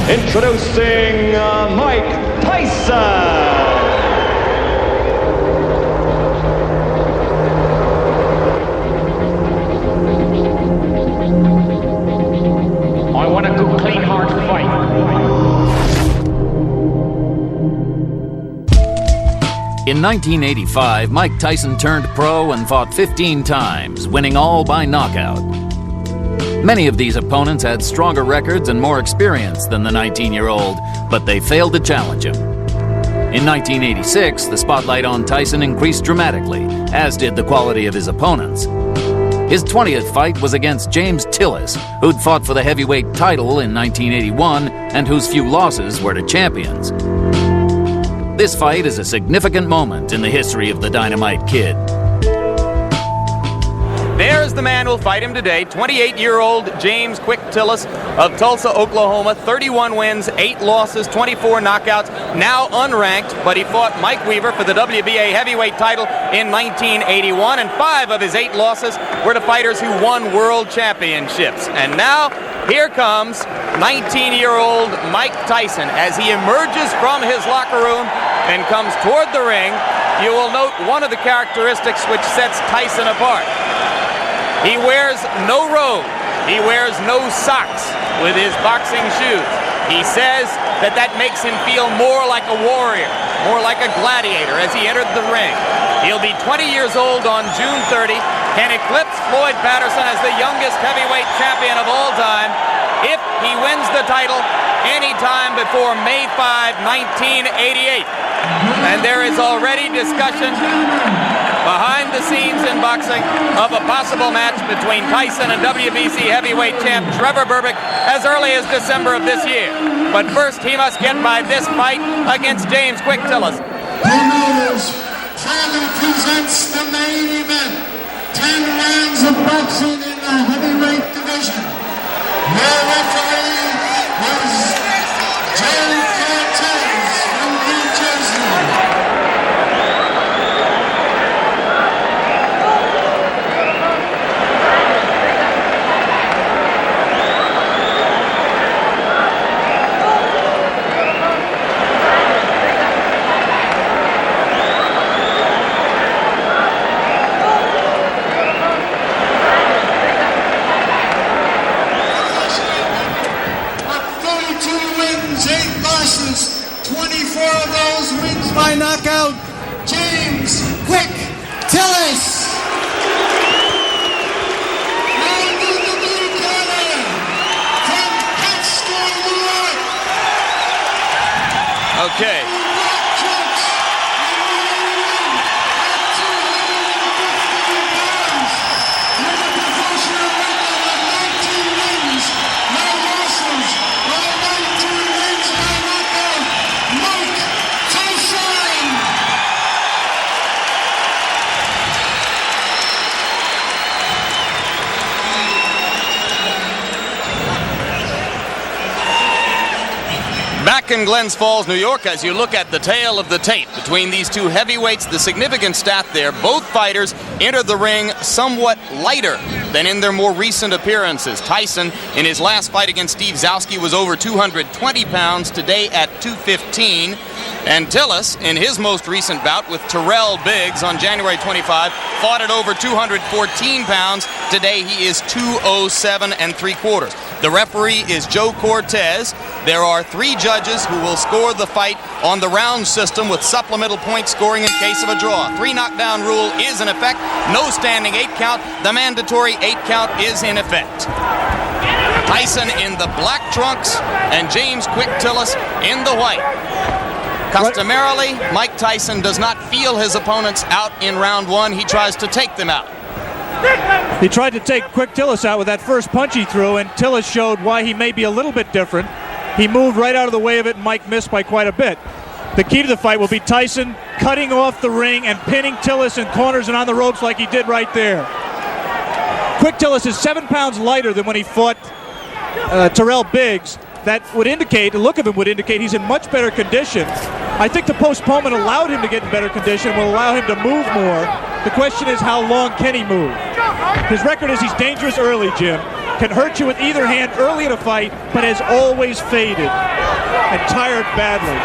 Introducing Mike Tyson. I want a good, clean, hard fight. In 1985, Mike Tyson turned pro and fought 15 times, winning all by knockout. Many of these opponents had stronger records and more experience than the 19-year-old, but they failed to challenge him. In 1986, the spotlight on Tyson increased dramatically, as did the quality of his opponents. His 20th fight was against James Tillis, who'd fought for the heavyweight title in 1981 and whose few losses were to champions. This fight is a significant moment in the history of the Dynamite Kid. There's the man who'll fight him today, 28-year-old James "Quick" Tillis of Tulsa, Oklahoma. 31 wins, 8 losses, 24 knockouts, now unranked, but he fought Mike Weaver for the WBA heavyweight title in 1981, and 5 of his 8 losses were to fighters who won world championships. And now, here comes 19-year-old Mike Tyson as he emerges from his locker room and comes toward the ring. You will note one of the characteristics which sets Tyson apart. He wears no robe. He wears no socks with his boxing shoes. He says that makes him feel more like a warrior, more like a gladiator as he entered the ring. He'll be 20 years old on June 30, can eclipse Floyd Patterson as the youngest heavyweight champion of all time if he wins the title anytime before May 5, 1988. And there is already discussion behind the scenes in boxing of a possible match between Tyson and WBC heavyweight champ Trevor Berbick as early as December of this year. But first, he must get by this fight against James "Quick" Tillis. Promoters proudly presents the main event. 10 rounds of boxing in the heavyweight division. Your referee is Joe Cortez from New Jersey. By knockout, James "Quick" Tillis. And in the blue corner, from Pittsburgh, New York. Okay. Back in Glens Falls, New York, as you look at the tale of the tape between these two heavyweights, the significant stat there, both fighters entered the ring somewhat lighter than in their more recent appearances. Tyson, in his last fight against Steve Zowski, was over 220 pounds, today at 215. And Tillis, in his most recent bout with Terrell Biggs on January 25, fought at over 214 pounds. Today he is 207 3/4. The referee is Joe Cortez. There are 3 judges who will score the fight on the round system with supplemental point scoring in case of a draw. 3 knockdown rule is in effect. No standing 8 count. The mandatory 8 count is in effect. Tyson in the black trunks and James "Quick" Tillis in the white. Customarily, Mike Tyson does not feel his opponents out in round 1. He tries to take them out. He tried to take "Quick" Tillis out with that first punch he threw, and Tillis showed why he may be a little bit different. He moved right out of the way of it, and Mike missed by quite a bit. The key to the fight will be Tyson cutting off the ring and pinning Tillis in corners and on the ropes like he did right there. "Quick" Tillis is 7 pounds lighter than when he fought Terrell Biggs. That would indicate, the look of him would indicate he's in much better condition. I think the postponement allowed him to get in better condition, will allow him to move more. The question is, how long can he move? His record is he's dangerous early, Jim. can hurt you with either hand early in a fight, but has always faded and tired badly.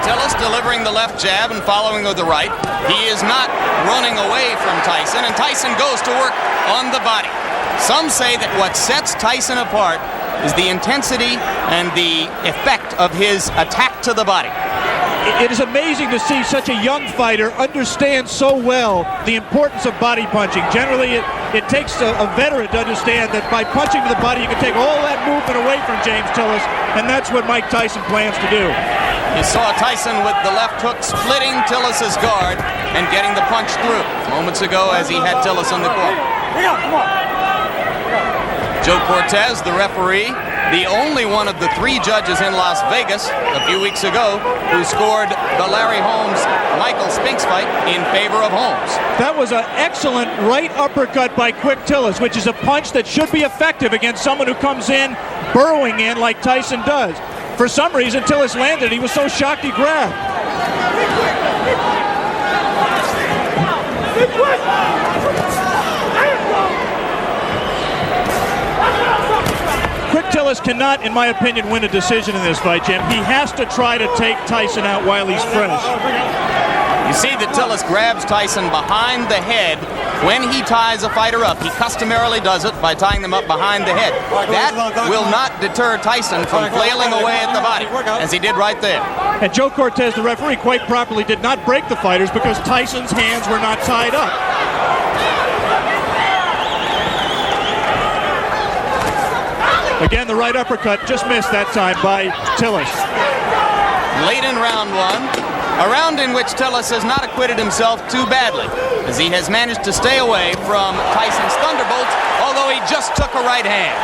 Tillis delivering the left jab and following with the right. He is not running away from Tyson, and Tyson goes to work on the body. Some say that what sets Tyson apart is the intensity and the effect of his attack to the body. It is amazing to see such a young fighter understand so well the importance of body punching. Generally, it takes a veteran to understand that by punching to the body, you can take all that movement away from James Tillis, and that's what Mike Tyson plans to do. You saw Tyson with the left hook splitting Tillis' guard and getting the punch through moments ago as he had Tillis in the corner. Joe Cortez, the referee, the only one of the 3 judges in Las Vegas a few weeks ago who scored the Larry Holmes-Michael Spinks fight in favor of Holmes. That was an excellent right uppercut by Quick Tillis, which is a punch that should be effective against someone who comes in burrowing in like Tyson does. For some reason, Tillis landed. He was so shocked he grabbed. Quick Tillis cannot, in my opinion, win a decision in this fight, Jim. He has to try to take Tyson out while he's fresh. You see that Tillis grabs Tyson behind the head when he ties a fighter up. He customarily does it by tying them up behind the head. That will not deter Tyson from flailing away at the body, as he did right there. And Joe Cortez, the referee, quite properly did not break the fighters because Tyson's hands were not tied up. Again, the right uppercut just missed that time by Tillis. Late in round 1. A round in which Tillis has not acquitted himself too badly, as he has managed to stay away from Tyson's thunderbolts, although he just took a right hand.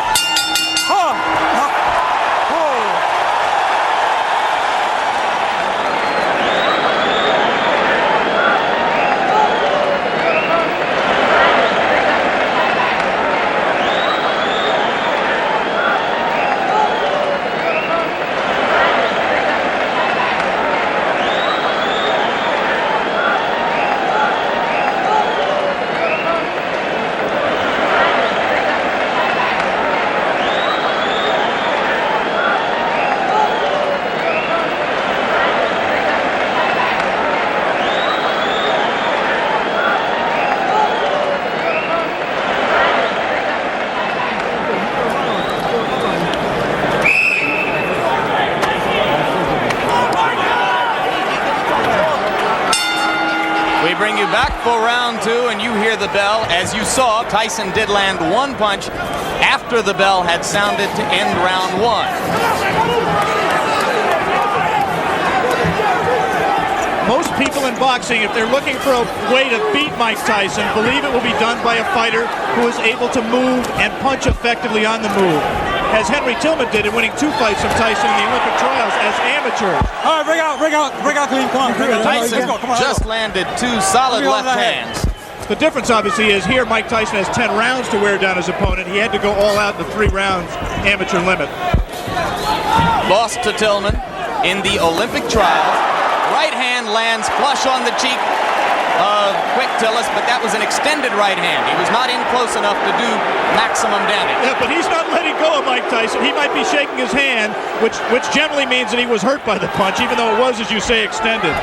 Bring you back for round 2, and you hear the bell. As you saw, Tyson did land 1 punch after the bell had sounded to end round 1. Most people in boxing, if they're looking for a way to beat Mike Tyson, believe it will be done by a fighter who is able to move and punch effectively on the move, as Henry Tillman did in winning 2 fights from Tyson in the Olympic trials as amateurs. All right, bring out, clean. Come on. Tyson just landed 2 solid left hands. The difference, obviously, is here Mike Tyson has 10 rounds to wear down his opponent. He had to go all out in the 3 rounds amateur limit. Lost to Tillman in the Olympic trials. Right hand lands flush on the cheek of Quick Tillis, but that was an extended right hand. He was not in close enough to do maximum damage. Yeah, but he's not letting go of Mike Tyson. He might be shaking his hand, which generally means that he was hurt by the punch, even though it was, as you say, extended.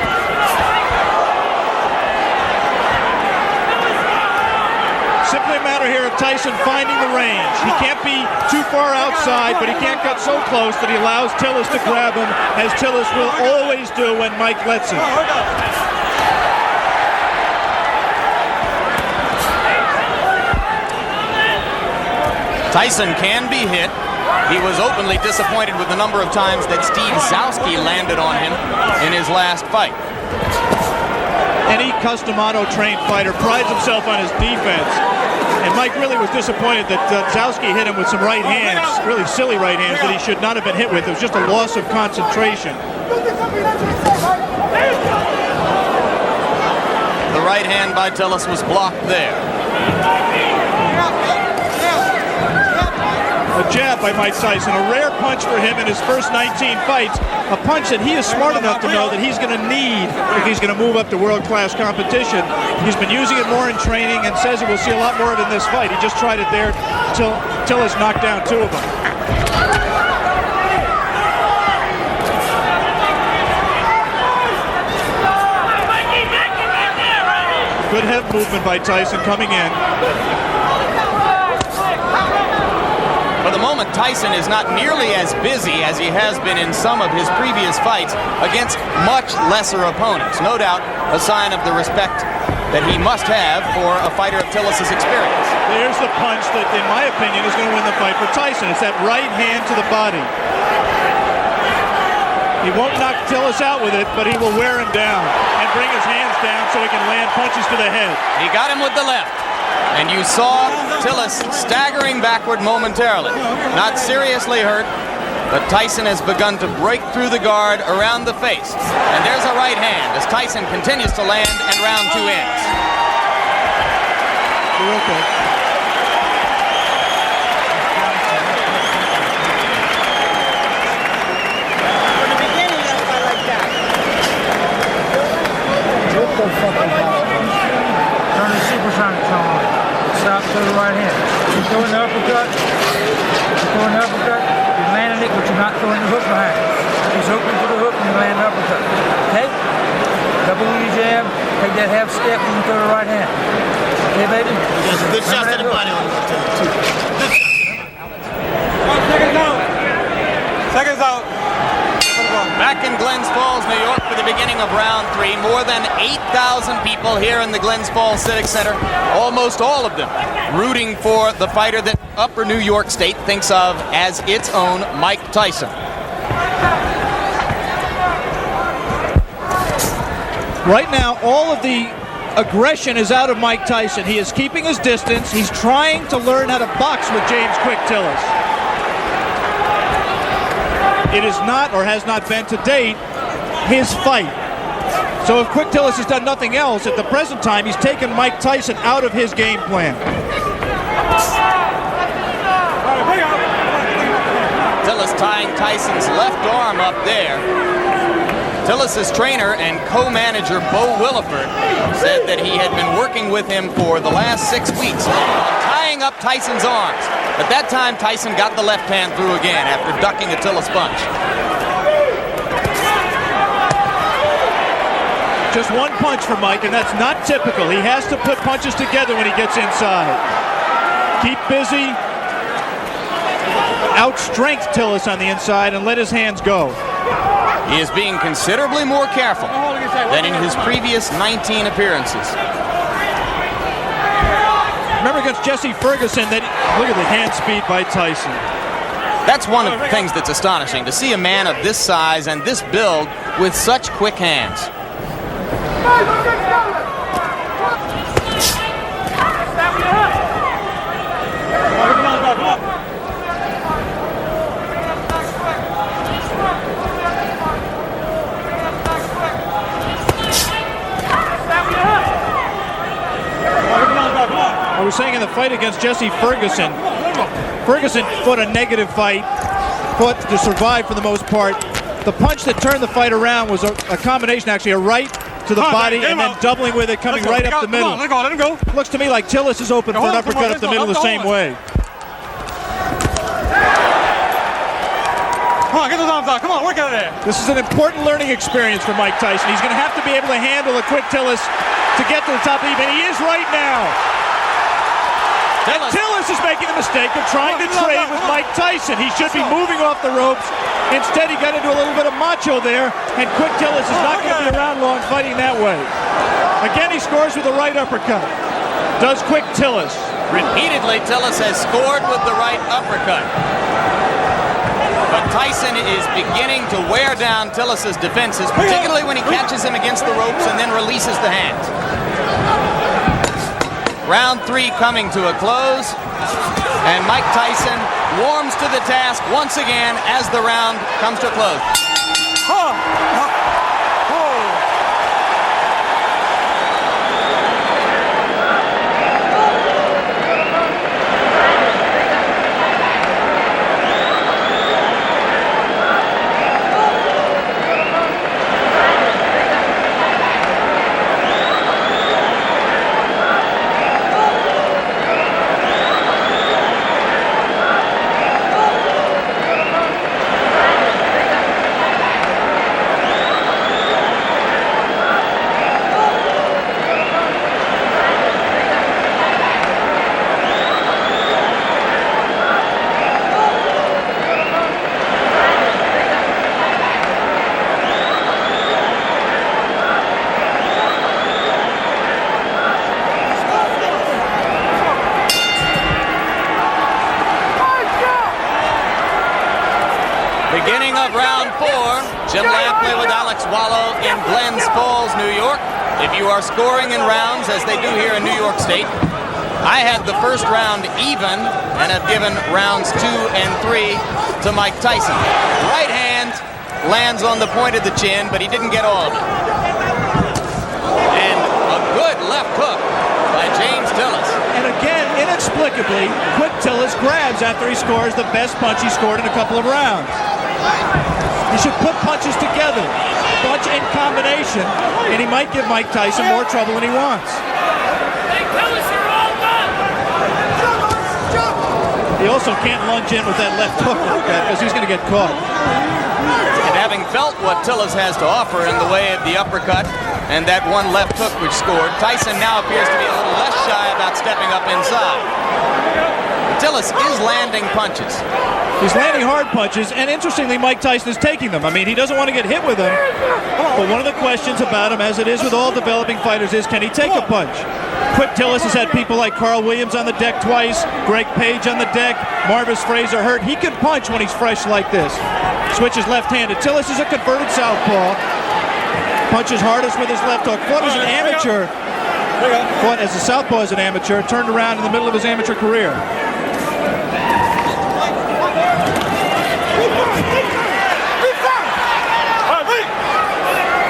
Simply a matter here of Tyson finding the range. He can't be too far outside, but he can't cut so close that he allows Tillis to grab him, as Tillis will always do when Mike lets him. Tyson can be hit. He was openly disappointed with the number of times that Steve Zowski landed on him in his last fight. Any custom auto-trained fighter prides himself on his defense. And Mike really was disappointed that Zowski hit him with some right hands, really silly right hands that he should not have been hit with. It was just a loss of concentration. The right hand by Tillis was blocked there. jab by Mike Tyson, a rare punch for him in his first 19 fights, a punch that he is smart enough to know that he's going to need if he's going to move up to world-class competition. He's been using it more in training and says that we'll see a lot more of it in this fight. He just tried it there till Tillis knocked down 2 of them. Good head movement by Tyson coming in. For the moment, Tyson is not nearly as busy as he has been in some of his previous fights against much lesser opponents. No doubt a sign of the respect that he must have for a fighter of Tillis' experience. There's the punch that, in my opinion, is going to win the fight for Tyson. It's that right hand to the body. He won't knock Tillis out with it, but he will wear him down and bring his hands down so he can land punches to the head. He got him with the left. And you saw Tillis staggering backward momentarily. Not seriously hurt, but Tyson has begun to break through the guard around the face. And there's a right hand as Tyson continues to land and round 2 ends. You're okay. From the beginning, that's why I like that. Turn the supersonic on. Stop to the right hand. You're throwing the uppercut. You're throwing the uppercut. You're landing it, but you're not throwing the hook behind it. He's hooking for the hook and you land the uppercut. Okay? Double with your jab. Take that half step and you throw the right hand. Okay, baby? There's a good shot to the body on this too. Seconds out. Seconds out. Back in Glens Falls, New York for the beginning of round 3. More than 8,000 people here in the Glens Falls Civic Center. Almost all of them rooting for the fighter that Upper New York State thinks of as its own Mike Tyson. Right now, all of the aggression is out of Mike Tyson. He is keeping his distance. He's trying to learn how to box with James Quick Tillis. It is not, or has not been to date, his fight. So if Quick Tillis has done nothing else, at the present time, he's taken Mike Tyson out of his game plan. Tillis tying Tyson's left arm up there. Tillis' trainer and co-manager Bo Williford said that he had been working with him for the last 6 weeks on tying up Tyson's arms. But that time, Tyson got the left hand through again after ducking a Tillis punch. Just one punch for Mike, and that's not typical. He has to put punches together when he gets inside. Keep busy. Outstrength Tillis on the inside and let his hands go. He is being considerably more careful than in his previous 19 appearances. Remember against Jesse Ferguson, look at the hand speed by Tyson. That's one of the things that's astonishing, to see a man of this size and this build with such quick hands. I was saying in the fight against Jesse Ferguson, Ferguson fought a negative fight, fought to survive for the most part. The punch that turned the fight around was a combination, actually, a right to the body and then doubling with it, coming right up the middle. Let him go. Looks to me like Tillis is open for an uppercut up the middle the same way. Come on, get those arms out. Come on, work out of there. This is an important learning experience for Mike Tyson. He's going to have to be able to handle a Quick Tillis to get to the top of the even. He is right now. Tillis is making the mistake of trying to trade with Mike Tyson. He should be moving off the ropes. Instead, he got into a little bit of macho there, and Quick Tillis is not going to be around long fighting that way. Again, he scores with a right uppercut. Does Quick Tillis. Repeatedly, Tillis has scored with the right uppercut. But Tyson is beginning to wear down Tillis' defenses, particularly when he catches him against the ropes and then releases the hands. Round 3 coming to a close, and Mike Tyson warms to the task once again as the round comes to a close. Jim Lampley with Alex Wallow in Glens Falls, New York. If you are scoring in rounds, as they do here in New York State, I had the first round even and have given rounds 2 and 3 to Mike Tyson. Right hand lands on the point of the chin, but he didn't get all of it. And a good left hook by James Tillis. And again, inexplicably, Quick Tillis grabs after he scores the best punch he scored in a couple of rounds. You should put punches together, punch in combination, and he might give Mike Tyson more trouble than he wants. He also can't lunge in with that left hook like that because he's going to get caught. And having felt what Tillis has to offer in the way of the uppercut and that one left hook which scored, Tyson now appears to be a little less shy about stepping up inside. Tillis is landing punches. He's landing hard punches, and interestingly, Mike Tyson is taking them. I mean, he doesn't want to get hit with them, but one of the questions about him, as it is with all developing fighters, is can he take a punch? Quick Tillis has had people like Carl Williams on the deck twice, Greg Page on the deck, Marvis Fraser hurt. He can punch when he's fresh like this. Switches left-handed. Tillis is a converted southpaw. Punches hardest with his left hook. Fought as an amateur. Fought as a southpaw as an amateur. Turned around in the middle of his amateur career.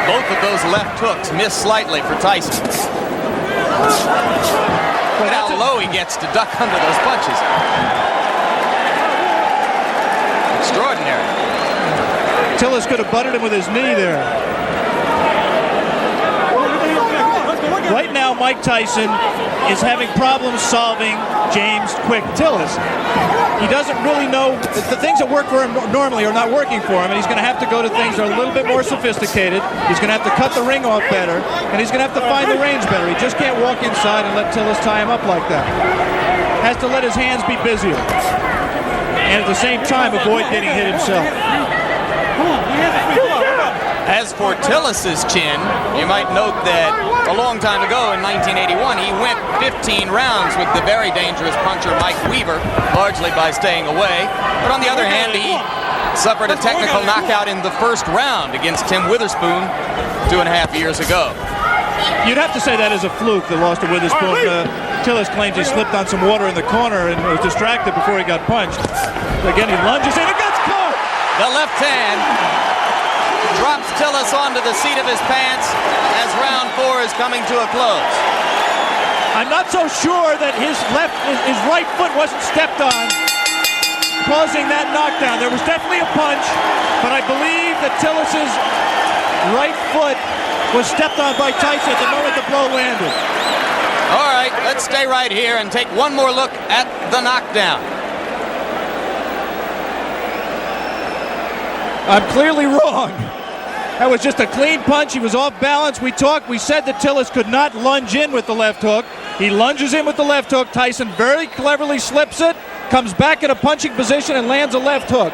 Both of those left hooks miss slightly for Tyson. Look how low he gets to duck under those punches. Extraordinary. Tillis could have butted him with his knee there. Right now, Mike Tyson is having problems solving James Quick Tillis. He doesn't really know, the things that work for him normally are not working for him, and he's going to have to go to things that are a little bit more sophisticated. He's going to have to cut the ring off better, and he's going to have to find the range better. He just can't walk inside and let Tillis tie him up like that. Has to let his hands be busier, and at the same time avoid getting hit himself. As for Tillis's chin, you might note that a long time ago in 1981, he went 15 rounds with the very dangerous puncher Mike Weaver, largely by staying away. But on the other hand, he suffered a technical knockout in the first round against Tim Witherspoon 2.5 years ago. You'd have to say that is a fluke, the loss to Witherspoon. Tillis claims he slipped on some water in the corner and was distracted before he got punched. Again, he lunges in and gets caught! The left hand drops Tillis onto the seat of his pants as round 4 is coming to a close. I'm not so sure that his right foot wasn't stepped on, causing that knockdown. There was definitely a punch, but I believe that Tillis's right foot was stepped on by Tyson at the moment the blow landed. All right, let's stay right here and take one more look at the knockdown. I'm clearly wrong. That was just a clean punch. He was off balance. We said that Tillis could not lunge in with the left hook. He lunges in with the left hook. Tyson very cleverly slips it, comes back in a punching position and lands a left hook.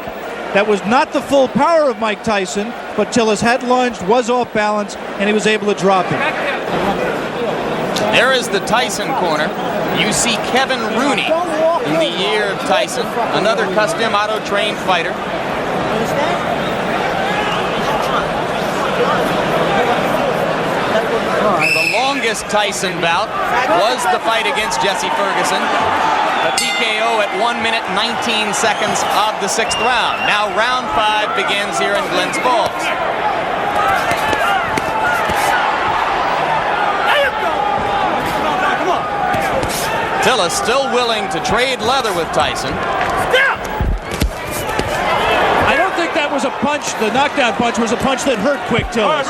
That was not the full power of Mike Tyson, but Tillis had lunged, was off balance, and he was able to drop it. There is the Tyson corner. You see Kevin Rooney in the year of Tyson, another custom auto-trained fighter. The longest Tyson bout was the fight against Jesse Ferguson. A TKO at 1 minute 19 seconds of the 6th round. Now round 5 begins here in Glens Falls. Tillis still willing to trade leather with Tyson. I don't think that was a punch. The knockdown punch was a punch that hurt Quick Tillis.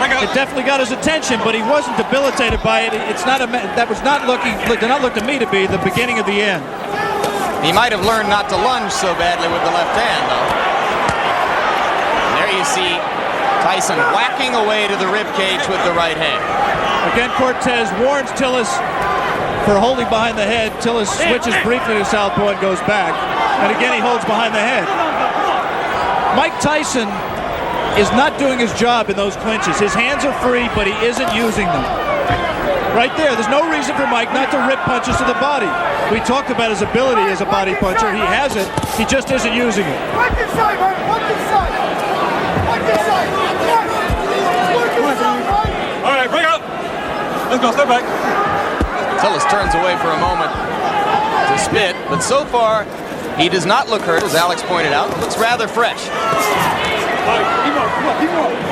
It definitely got his attention, but he wasn't debilitated by it. It's not that was not looking. Did not look to me to be the beginning of the end. He might have learned not to lunge so badly with the left hand, though. And there you see Tyson whacking away to the rib cage with the right hand. Again, Cortez warns Tillis for holding behind the head. Tillis switches briefly to southpaw and goes back. And again, he holds behind the head. Mike Tyson is not doing his job in those clinches. His hands are free, but he isn't using them. Right there, there's no reason for Mike not to rip punches to the body. We talked about his ability as a body puncher. He has it. He just isn't using it. Watch inside, man. Watch inside. All right, break up. Let's go, step back. Tillis turns away for a moment to spit, but so far he does not look hurt, as Alex pointed out. Looks rather fresh.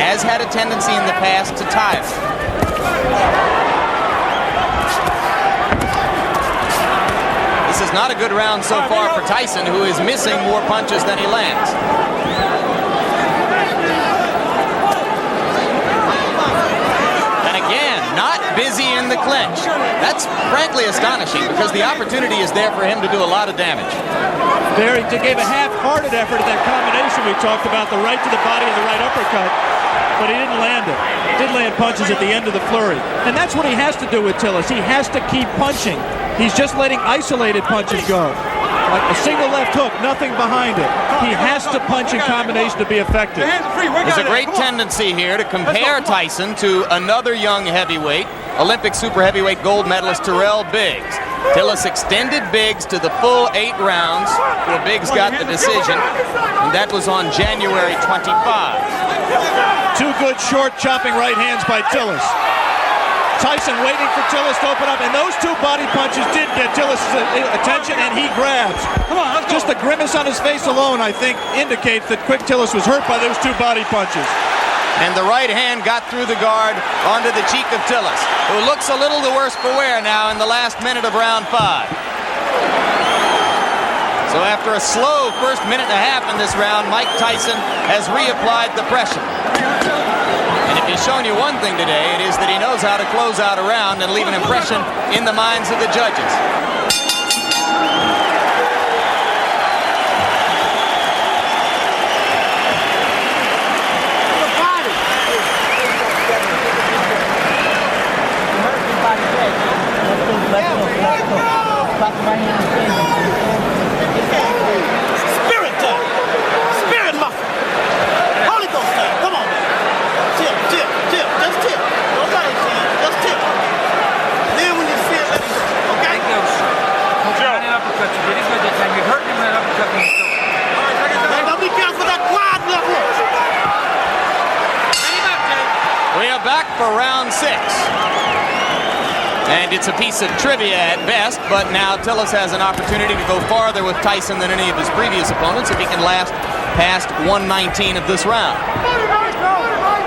Has had a tendency in the past to tire. This is not a good round so far for Tyson, who is missing more punches than he lands. And again, not busy in the clinch. That's frankly astonishing, because the opportunity is there for him to do a lot of damage. There, he gave a half-hearted effort at that combination we talked about, the right to the body and the right uppercut, but he didn't land it. He did land punches at the end of the flurry. And that's what he has to do with Tillis. He has to keep punching. He's just letting isolated punches go. Like a single left hook, nothing behind it. He has to punch in combination to be effective. There's a great tendency here to compare Tyson to another young heavyweight, Olympic super heavyweight gold medalist Terrell Biggs. Tillis extended Biggs to the full 8 rounds where Biggs got the decision, and that was on January 25. Two good short chopping right hands by Tillis. Tyson waiting for Tillis to open up, and those two body punches did get Tillis' attention, and he grabs. Just the grimace on his face alone, I think, indicates that Quick Tillis was hurt by those two body punches. And the right hand got through the guard onto the cheek of Tillis, who looks a little the worse for wear now in the last minute of round 5. So after a slow first minute and a half in this round, Mike Tyson has reapplied the pressure. And if he's shown you one thing today, it is that he knows how to close out a round and leave an impression in the minds of the judges. Spirit time. Spirit muscle. Holy Ghost time. Come on, man. Tip. Just tip. Don't let it see. Just tip. Then when you see it, let it go. Okay? Uppercut. You did it good that time. You hurt him with that uppercut when you throw it. Now be careful with that quad left hook. We are back for round 6. And it's a piece of trivia at best, but now Tillis has an opportunity to go farther with Tyson than any of his previous opponents if he can last past 119 of this round.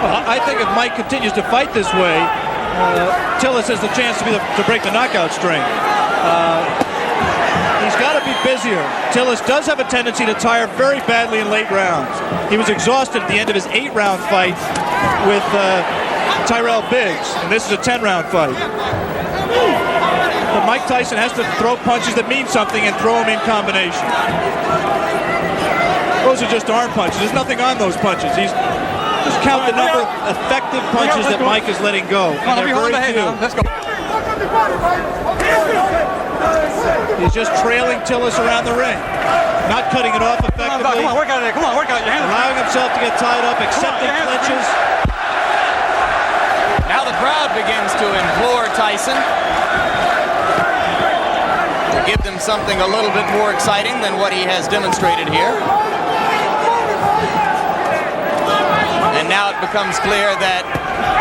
Well, I think if Mike continues to fight this way, Tillis has the chance to break the knockout string. He's got to be busier. Tillis does have a tendency to tire very badly in late rounds. He was exhausted at the end of his 8-round fight with Tyrell Biggs, and this is a 10-round fight. But Mike Tyson has to throw punches that mean something and throw them in combination. Those are just arm punches. There's nothing on those punches. Just count the number of effective punches that Mike is letting go. And they're very few. Let's go. He's just trailing Tillis around the ring. Not cutting it off effectively. Come on, work out of there. Come on, work out. Your hands. Allowing himself to get tied up, accepting clinches. Now the crowd begins to implore Tyson to give them something a little bit more exciting than what he has demonstrated here. And now it becomes clear that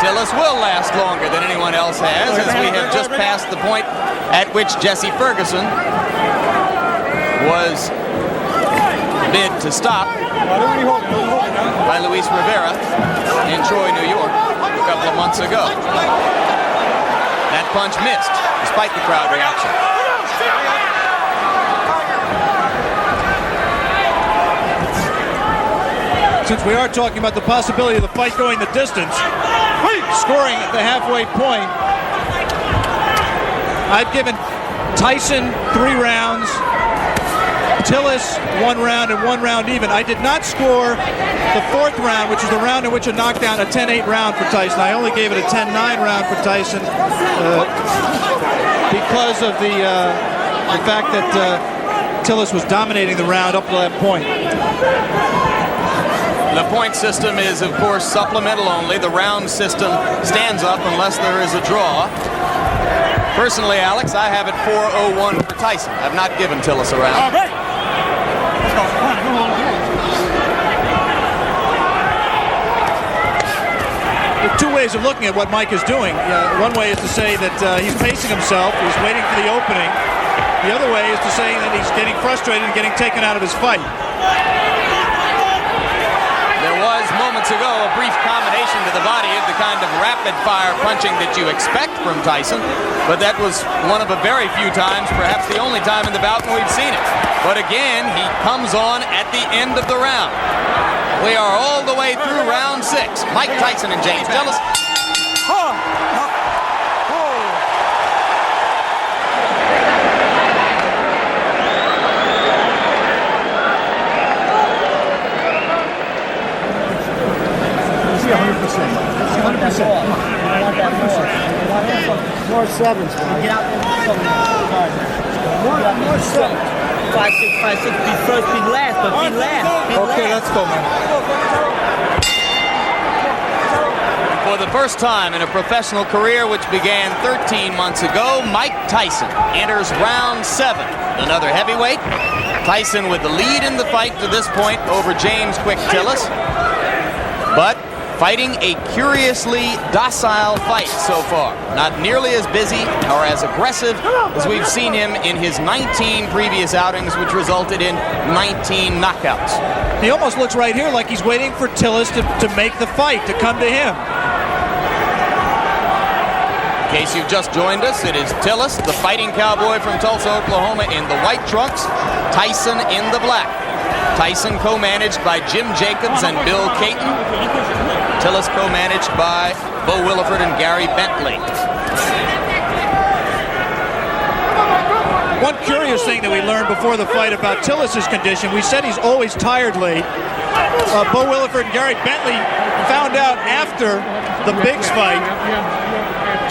Tillis will last longer than anyone else has, as we have just passed the point at which Jesse Ferguson was bid to stop by Luis Rivera in Troy, New York, a couple of months ago. That punch missed, despite the crowd reaction. Since we are talking about the possibility of the fight going the distance, scoring at the halfway point, I've given Tyson 3 rounds, Tillis 1 round, and 1 round even. I did not score the 4th round, which is the round in which a knockdown, a 10-8 round for Tyson. I only gave it a 10-9 round for Tyson because of the fact that Tillis was dominating the round up to that point. The point system is, of course, supplemental only. The round system stands up unless there is a draw. Personally, Alex, I have it 4-0-1 for Tyson. I've not given Tillis a round. All right. Let's go. Come on, There's two ways of looking at what Mike is doing. One way is to say that he's pacing himself, he's waiting for the opening. The other way is to say that he's getting frustrated and getting taken out of his fight. There was moments ago a brief combination to the body of the kind of rapid-fire punching that you expect from Tyson, but that was one of a very few times, perhaps the only time in the bout when we've seen it. But again, he comes on at the end of the round. We are all the way through round 6. Mike Tyson and James Tillis. More sevens. Get out there. More sevens. 5-6, 5-6. Be first, be last, but be last. Okay, let's go, man. For the first time in a professional career, which began 13 months ago, Mike Tyson enters round 7. Another heavyweight. Tyson with the lead in the fight to this point over James Quick Tillis, but fighting a curiously docile fight so far. Not nearly as busy or as aggressive as we've seen him in his 19 previous outings, which resulted in 19 knockouts. He almost looks right here like he's waiting for Tillis to make the fight, to come to him. In case you've just joined us, it is Tillis, the fighting cowboy from Tulsa, Oklahoma, in the white trunks, Tyson in the black. Tyson co-managed by Jim Jacobs and Bill Caton. Tillis co-managed by Bo Williford and Gary Bentley. One curious thing that we learned before the fight about Tillis' condition, we said he's always tired late. Bo Williford and Gary Bentley found out after the Biggs fight,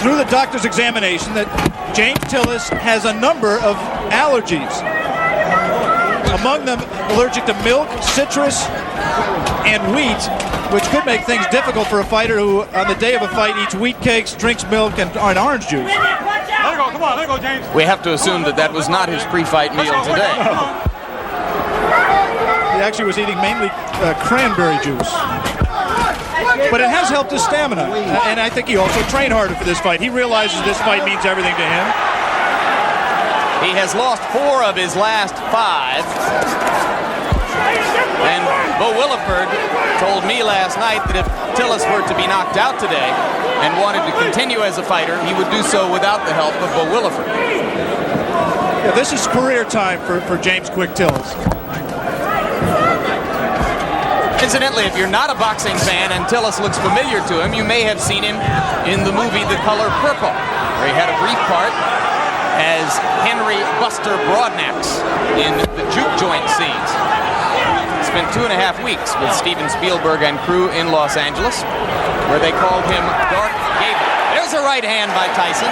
through the doctor's examination, that James Tillis has a number of allergies. Among them, allergic to milk, citrus, and wheat, which could make things difficult for a fighter who, on the day of a fight, eats wheat cakes, drinks milk, and orange juice. Let it go, come on, let it go, James. We have to assume that that was not his pre-fight meal today. He actually was eating mainly cranberry juice. But it has helped his stamina, and I think he also trained harder for this fight. He realizes this fight means everything to him. He has lost 4 of his last 5. And Bo Williford told me last night that if Tillis were to be knocked out today and wanted to continue as a fighter, he would do so without the help of Bo Williford. Yeah, this is career time for James Quick Tillis. Incidentally, if you're not a boxing fan and Tillis looks familiar to him, you may have seen him in the movie The Color Purple, where he had a brief part as Henry Buster Broadnax in the juke joint scenes. Spent 2.5 weeks with Steven Spielberg and crew in Los Angeles, where they called him Dark Gable. There's a right hand by Tyson.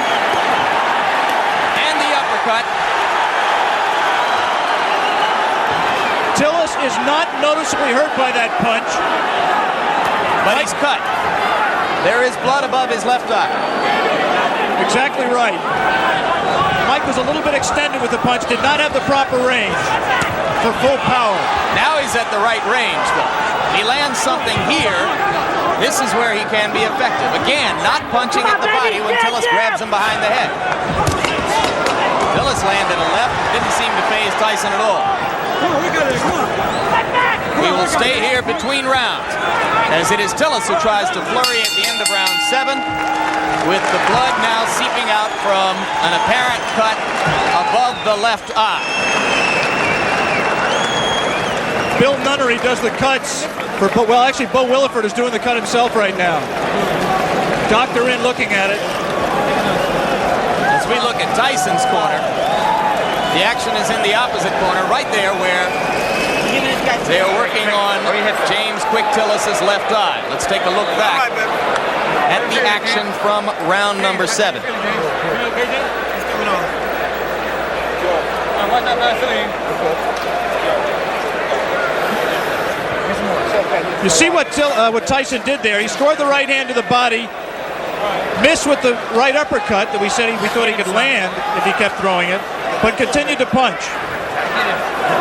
And the uppercut. Tillis is not noticeably hurt by that punch. But he's cut. There is blood above his left eye. Exactly right. Mike was a little bit extended with the punch, did not have the proper range for full power. Now he's at the right range, though. He lands something here. This is where he can be effective. Again, not punching at the body when Tillis grabs him behind the head. Tillis landed a left, didn't seem to faze Tyson at all. We will stay here between rounds, as it is Tillis who tries to flurry at the end of round 7, with the blood now seeping out from an apparent cut above the left eye. Bill Nunnery does the cuts for, well, actually Bo Williford is doing the cut himself right now. Doctor in looking at it. As we look at Tyson's corner, the action is in the opposite corner, right there where they are working on James Quick Tillis' left eye. Let's take a look back at the action from round number 7. You see what Tyson did there. He scored the right hand to the body, missed with the right uppercut that we thought he could land if he kept throwing it, but continued to punch.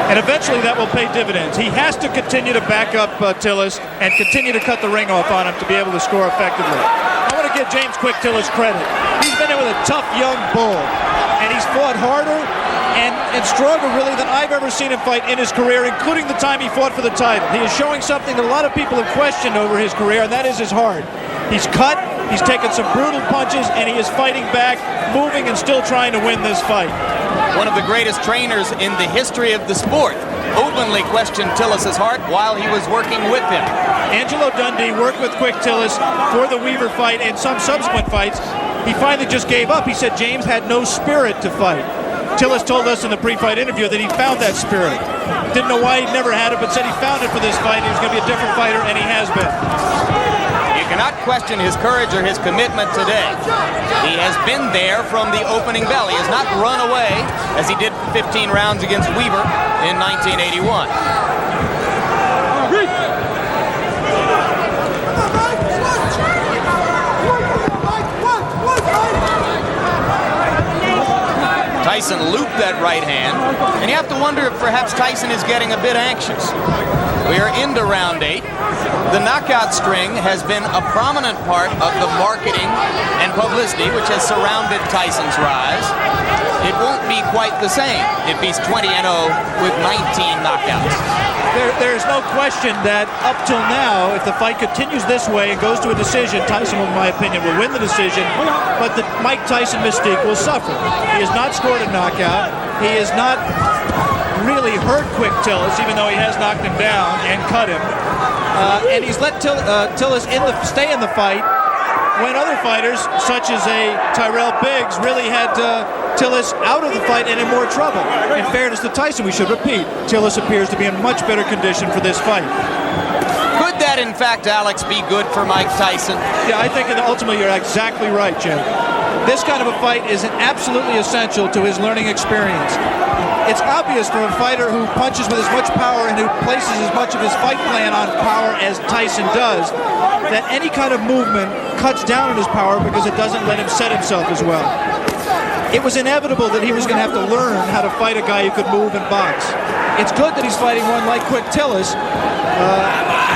And eventually that will pay dividends. He has to continue to back up Tillis and continue to cut the ring off on him to be able to score effectively. I want to give James Quick Tillis credit. He's been in with a tough young bull, and he's fought harder and stronger really than I've ever seen him fight in his career, including the time he fought for the title. He is showing something that a lot of people have questioned over his career, and that is his heart. He's cut, he's taken some brutal punches, and he is fighting back, moving and still trying to win this fight. One of the greatest trainers in the history of the sport openly questioned Tillis' heart while he was working with him. Angelo Dundee worked with Quick Tillis for the Weaver fight and some subsequent fights. He finally just gave up. He said James had no spirit to fight. Tillis told us in the pre-fight interview that he found that spirit. Didn't know why he'd never had it, but said he found it for this fight. He was going to be a different fighter, and he has been. You cannot question his courage or his commitment today. He has been there from the opening bell. He has not run away as he did 15 rounds against Weaver in 1981. Tyson looped that right hand, and you have to wonder if perhaps Tyson is getting a bit anxious. We are into round 8. The knockout string has been a prominent part of the marketing and publicity which has surrounded Tyson's rise. It won't be quite the same if he's 20-0 with 19 knockouts. There's no question that up till now, if the fight continues this way and goes to a decision, Tyson, in my opinion, will win the decision, but the Mike Tyson mystique will suffer. He has not scored a knockout. He has not really hurt Quick Tillis, even though he has knocked him down and cut him. And he's let Tillis stay in the fight when other fighters, such as a Tyrell Biggs, really had Tillis out of the fight and in more trouble. In fairness to Tyson, we should repeat, Tillis appears to be in much better condition for this fight. Could that, in fact, Alex, be good for Mike Tyson? Yeah, I think ultimately you're exactly right, Jake. This kind of a fight is absolutely essential to his learning experience. It's obvious for a fighter who punches with as much power and who places as much of his fight plan on power as Tyson does, that any kind of movement cuts down on his power because it doesn't let him set himself as well. It was inevitable that he was going to have to learn how to fight a guy who could move and box. It's good that he's fighting one like Quick Tillis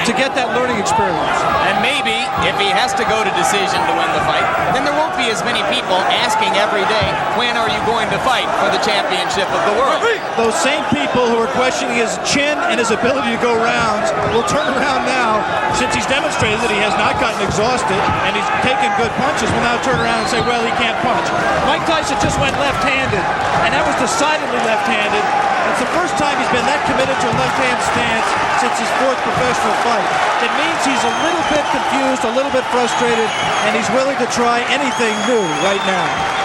to get that learning experience. And maybe if he has to go to decision to win the fight, then there won't be as many people asking every day, when are you going to fight for the championship of the world? Those same people who are questioning his chin and his ability to go rounds will turn around now, since he's demonstrated that he has not gotten exhausted and he's taken good punches, will now turn around and say, well, he can't punch. Mike Tyson just went left-handed, and that was decidedly left-handed. It's the first time he's been that committed to a left-hand stance since his 4th professional fight. It means he's a little bit confused, a little bit frustrated, and he's willing to try anything new right now.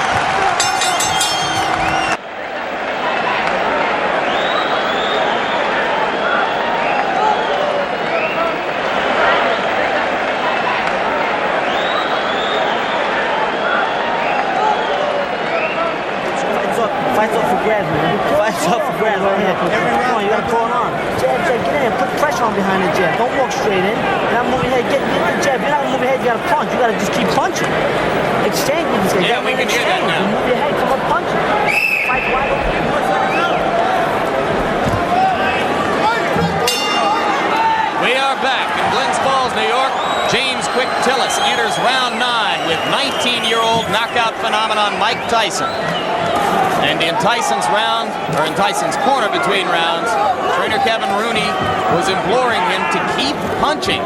Fights up for grabs, man. Fights up for grabs right here. Come on, you gotta pull it on. Jab, get in. Put pressure on behind the jab. Don't walk straight in. You're not moving your head. Get the jab. You're not gonna move your head. You gotta punch. You gotta just keep punching. Exchange with this guy. Yeah, we can hear that now. You move your head. Come up, punch. Fight wide open. We are back in Glens Falls, New York. James Quick Tillis enters round 9 with 19-year-old knockout phenomenon Mike Tyson. And in Tyson's round, or in Tyson's corner between rounds, trainer Kevin Rooney was imploring him to keep punching,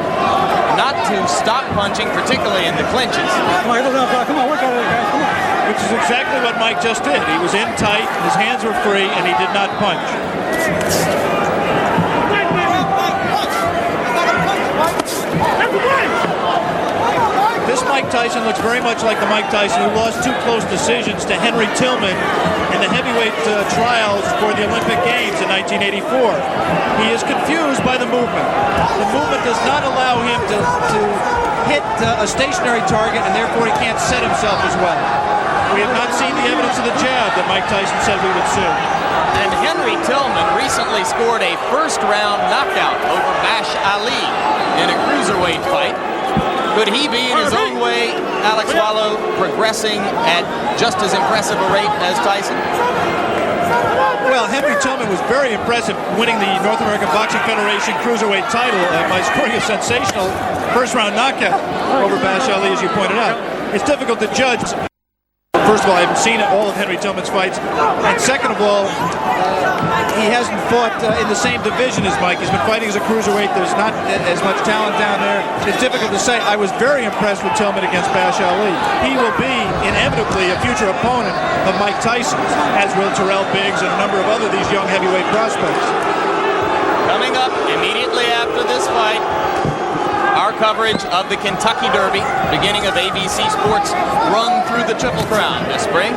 not to stop punching, particularly in the clinches. Come on, come on, work out of it, guys. Come on. Which is exactly what Mike just did. He was in tight, his hands were free, and he did not punch. This Mike Tyson looks very much like the Mike Tyson who lost 2 close decisions to Henry Tillman in the heavyweight trials for the Olympic Games in 1984. He is confused by the movement. The movement does not allow him to hit a stationary target, and therefore he can't set himself as well. We have not seen the evidence of the jab that Mike Tyson said we would see. And Henry Tillman recently scored a first-round knockout over Bash Ali in a cruiserweight fight. Could he be, in his own way, Alex Wallow, progressing at just as impressive a rate as Tyson? Well, Henry Tillman was very impressive winning the North American Boxing Federation Cruiserweight title by scoring a sensational first-round knockout over Bash Ali, as you pointed out. It's difficult to judge. First of all, I haven't seen all of Henry Tillman's fights. And second of all, he hasn't fought in the same division as Mike. He's been fighting as a cruiserweight. There's not as much talent down there. It's difficult to say. I was very impressed with Tillman against Bash Ali. He will be inevitably a future opponent of Mike Tyson, as will Terrell Biggs and a number of other these young heavyweight prospects. Coming up immediately after this fight, our coverage of the Kentucky Derby, beginning of ABC Sports' run through the Triple Crown this spring.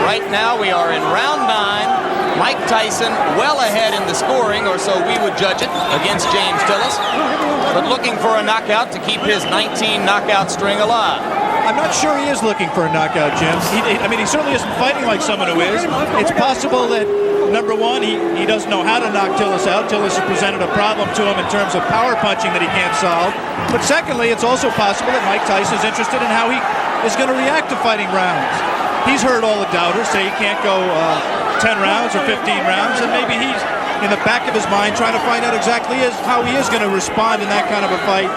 Right now we are in round 9. Mike Tyson well ahead in the scoring, or so we would judge it, against James Tillis, but looking for a knockout to keep his 19 knockout string alive. I'm not sure he is looking for a knockout, Jim. He certainly isn't fighting like someone who is. It's possible that, number one, he doesn't know how to knock Tillis out. Tillis has presented a problem to him in terms of power punching that he can't solve. But secondly, it's also possible that Mike Tyson is interested in how he is going to react to fighting rounds. He's heard all the doubters say he can't go 10 rounds or 15 rounds, and maybe he's in the back of his mind trying to find out exactly how he is going to respond in that kind of a fight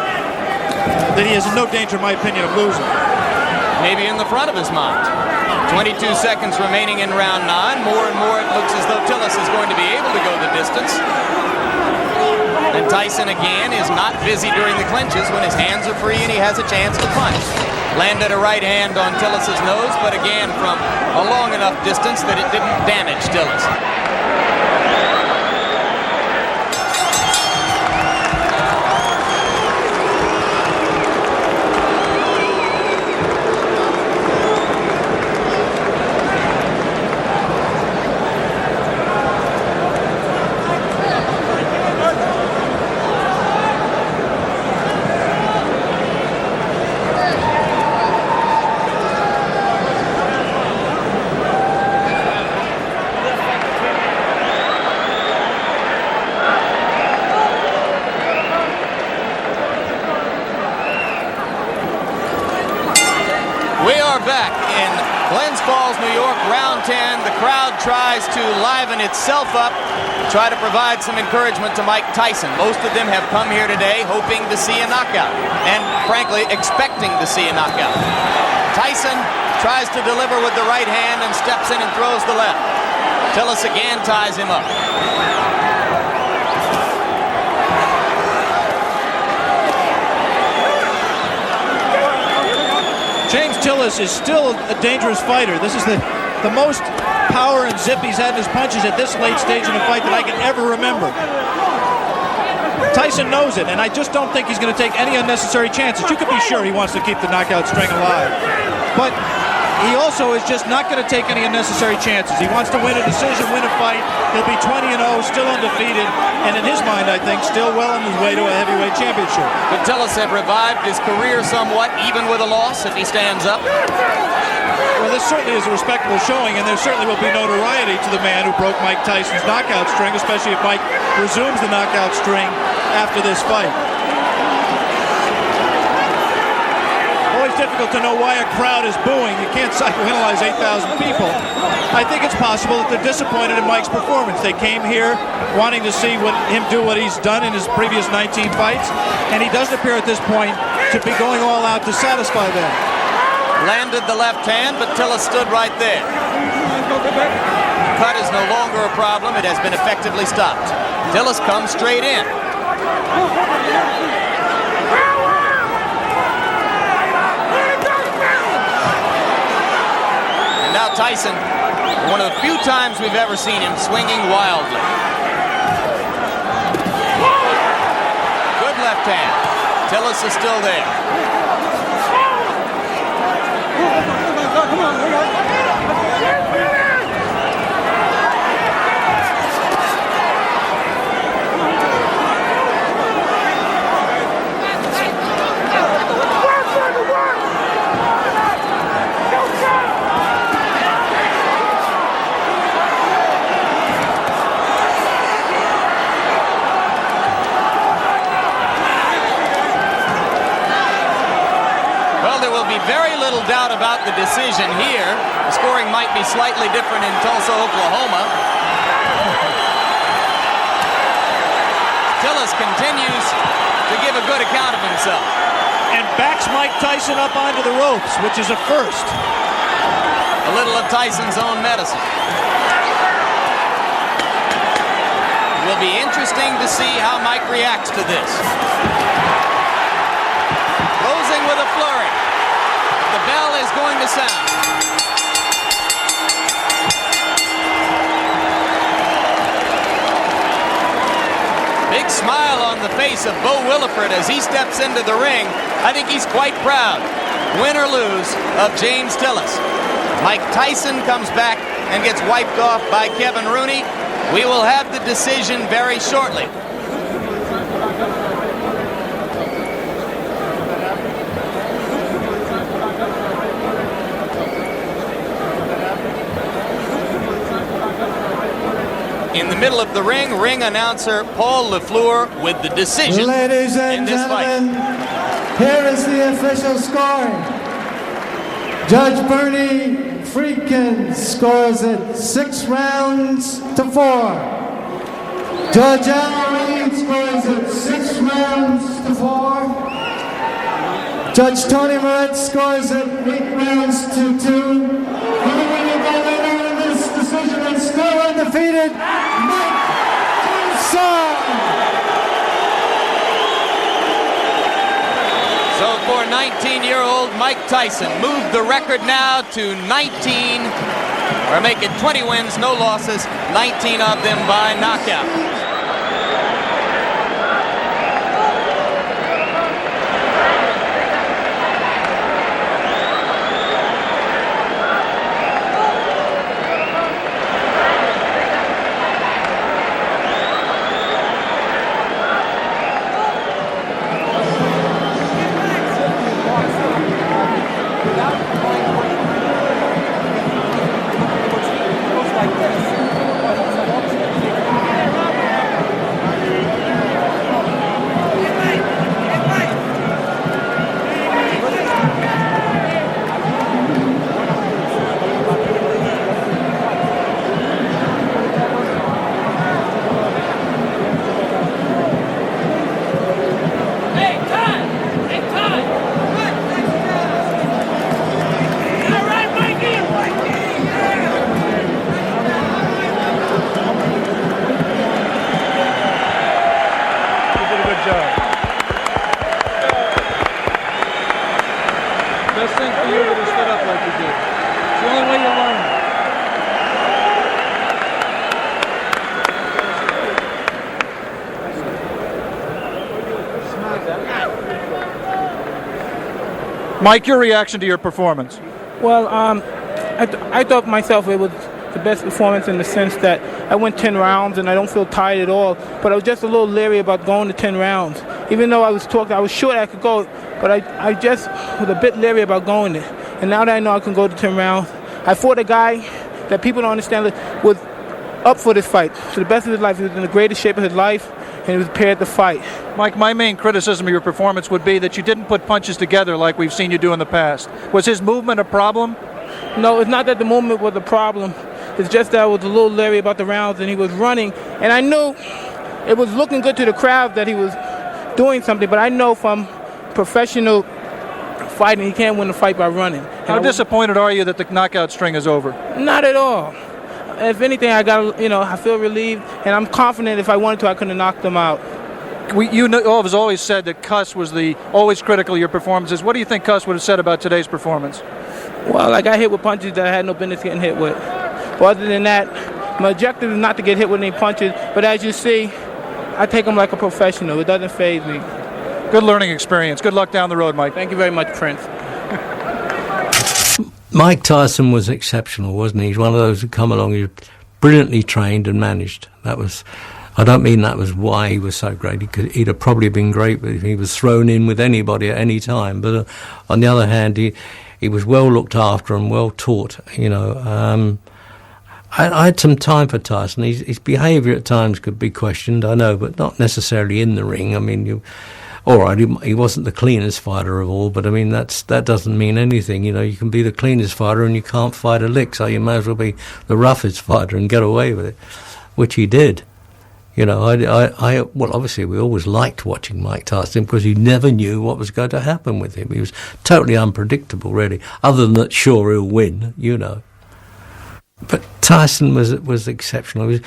that he is in no danger, in my opinion, of losing. Maybe in the front of his mind. 22 seconds remaining in round 9. More and more it looks as though Tillis is going to be able to go the distance. And Tyson again is not busy during the clinches when his hands are free and he has a chance to punch. Landed a right hand on Tillis' nose, but again from a long enough distance that it didn't damage Tillis. Back in Glens Falls, New York, round 10. The crowd tries to liven itself up, try to provide some encouragement to Mike Tyson. Most of them have come here today hoping to see a knockout and, frankly, expecting to see a knockout. Tyson tries to deliver with the right hand and steps in and throws the left. Tillis again ties him up. James Tillis is still a dangerous fighter. This is the most power and zip he's had in his punches at this late stage in a fight that I can ever remember. Tyson knows it, and I just don't think he's going to take any unnecessary chances. You can be sure he wants to keep the knockout string alive. But he also is just not going to take any unnecessary chances. He wants to win a decision, win a fight. He'll be 20-0, still undefeated, and in his mind, I think, still well on his way to a heavyweight championship. Could Tillis have revived his career somewhat, even with a loss, if he stands up? Well, this certainly is a respectable showing, and there certainly will be notoriety to the man who broke Mike Tyson's knockout string, especially if Mike resumes the knockout string after this fight. Always difficult to know why a crowd is booing. You can't psychoanalyze 8,000 people. I think it's possible that they're disappointed in Mike's performance. They came here wanting to see him do what he's done in his previous 19 fights, and he doesn't appear at this point to be going all out to satisfy them. Landed the left hand, but Tillis stood right there. Cut is no longer a problem. It has been effectively stopped. Tillis comes straight in. And now Tyson, one of the few times we've ever seen him swinging wildly. Good left hand. Tillis is still there. Come on, we got it. Very little doubt about the decision here. The scoring might be slightly different in Tulsa, Oklahoma. Tillis continues to give a good account of himself. And backs Mike Tyson up onto the ropes, which is a first. A little of Tyson's own medicine. It will be interesting to see how Mike reacts to this. Closing with a flurry. The bell is going to sound. Big smile on the face of Bo Williford as he steps into the ring. I think he's quite proud, win or lose, of James Tillis. Mike Tyson comes back and gets wiped off by Kevin Rooney. We will have the decision very shortly. In the middle of the ring announcer Paul LaFleur with the decision. Ladies and gentlemen, here is the official score. Judge Bernie Friedkin scores it 6 rounds to 4. Judge Al Reed scores it 6 rounds to 4. Judge Tony Moretz scores it 8 rounds to 2. Decision and still undefeated, Mike Tyson. So for 19-year-old Mike Tyson, moved the record now to 19, or make it 20 wins, no losses, 19 of them by knockout. Best thing for you to stood up like you did. It's the only way you learn. Mike, your reaction to your performance? Well, I thought myself it was the best performance in the sense that I went 10 rounds and I don't feel tired at all. But I was just a little leery about going to 10 rounds. Even though I was sure I could go, but I just was a bit leery about going there. And now that I know I can go to 10 rounds, I fought a guy that people don't understand was up for this fight. To the best of his life, he was in the greatest shape of his life, and he was prepared to fight. Mike, my main criticism of your performance would be that you didn't put punches together like we've seen you do in the past. Was his movement a problem? No, it's not that the movement was a problem. It's just that I was a little leery about the rounds, and he was running. And I knew it was looking good to the crowd that he was doing something, but I know from professional fighting, he can't win a fight by running. How disappointed are you that the knockout string is over? Not at all. If anything, I feel relieved, and I'm confident if I wanted to, I could have knocked him out. You have always said that Cuss was always critical of your performances. What do you think Cuss would have said about today's performance? Well, I got hit with punches that I had no business getting hit with. But other than that, my objective is not to get hit with any punches, but as you see, I take them like a professional. It doesn't faze me. Good learning experience. Good luck down the road, Mike. Thank you very much, Prince. Mike Tyson was exceptional, wasn't he? He's one of those who come along, he was brilliantly trained and managed. I don't mean that was why he was so great. He'd have probably been great if he was thrown in with anybody at any time. But on the other hand, he was well looked after and well taught, I had some time for Tyson. His behaviour at times could be questioned, I know, but not necessarily in the ring. I mean, all right, he wasn't the cleanest fighter of all, but I mean, that doesn't mean anything. You know, you can be the cleanest fighter and you can't fight a lick, so you may as well be the roughest fighter and get away with it, which he did. You know, well, obviously we always liked watching Mike Tyson because you never knew what was going to happen with him. He was totally unpredictable, really, other than that, sure, he'll win, you know. But Tyson was exceptional. He was,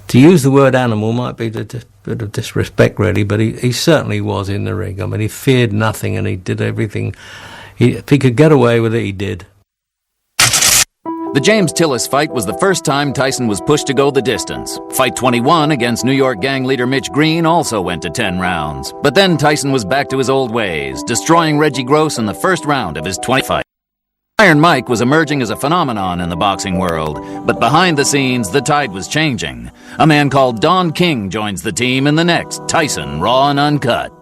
to use the word animal might be a bit of disrespect, really, but he certainly was in the ring. I mean, he feared nothing and he did everything. If he could get away with it, he did. The James Tillis fight was the first time Tyson was pushed to go the distance. Fight 21 against New York gang leader Mitch Green also went to 10 rounds. But then Tyson was back to his old ways, destroying Reggie Gross in the first round of his 20 fight. Iron Mike was emerging as a phenomenon in the boxing world, but behind the scenes, the tide was changing. A man called Don King joins the team in the next Tyson Raw and Uncut.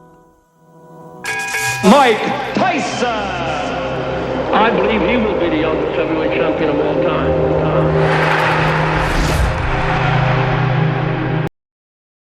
Mike Tyson! I believe he will be the youngest heavyweight champion of all time.